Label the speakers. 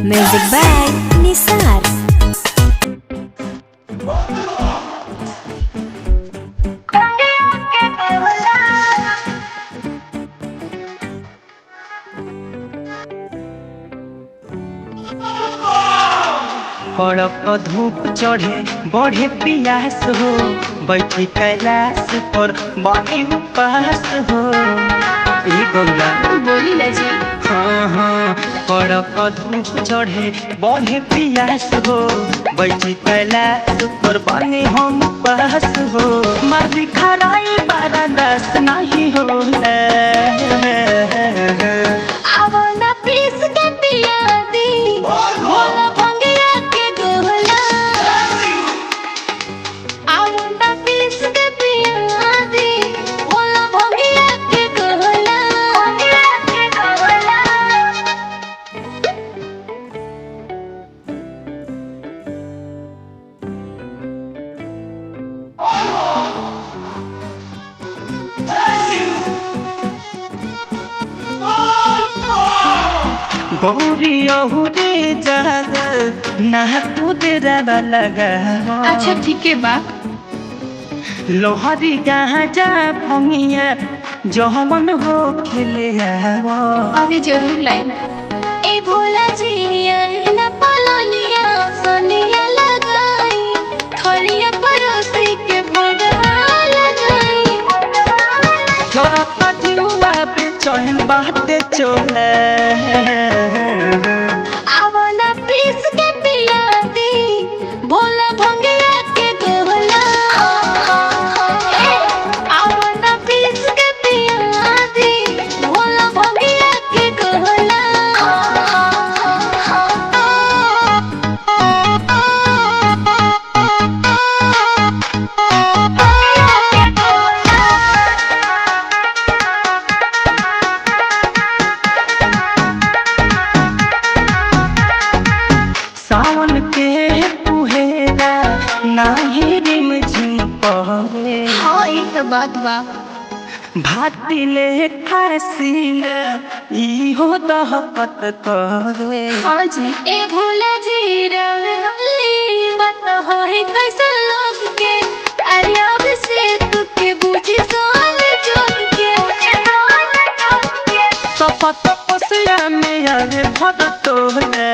Speaker 1: Music by Nisar.
Speaker 2: कड़क धूप चढ़े बढ़े पियास हो, बैठी कैलाश पर बनी उपास हो। गंगा
Speaker 1: बोली ना जी।
Speaker 2: हाँ हाँ, कड़क धूप चढ़े बढ़े पियास हो, बैठी कैलाश पर बनी हम उपास हो। मारी खराई बारा दस नहीं हो
Speaker 1: आवना पीस के पिया दी, भोला भंगिया के गोला। आवना पीस के पिया दी, भोला भंगिया के गोला।
Speaker 2: गौरी अहुरे ज्यादा ना कुदरा लगा।
Speaker 1: अच्छा ठीक है बा।
Speaker 2: लोहरी गाजा भंगिया जहमन हो खेले आवा।
Speaker 1: अरे जरूर लाइन। ए भोला जी आए ना पलोनिया सोनिया लगाई, थोड़िया परोसी के भगवा लगाई।
Speaker 2: छोरा पतियुआ पे चढ़न बाते चोले।
Speaker 1: आवना पीस के पिया दी, भोला भंगिया के गोला। आवना पीस के पिया दी, भोला भंगिया के गोला।
Speaker 2: सावन के पुहेला नाही रिम झिम पहरे।
Speaker 1: हाँ ये तो बात बा।
Speaker 2: भाती ले खासील इहो दहकत करे।
Speaker 1: हाँ जी। ए भोला जी रवली बात होई कैसे लोग के, अरे अब से तू के बूझी सोल जोग के।
Speaker 2: सपत पसिया में आवे भद तोले।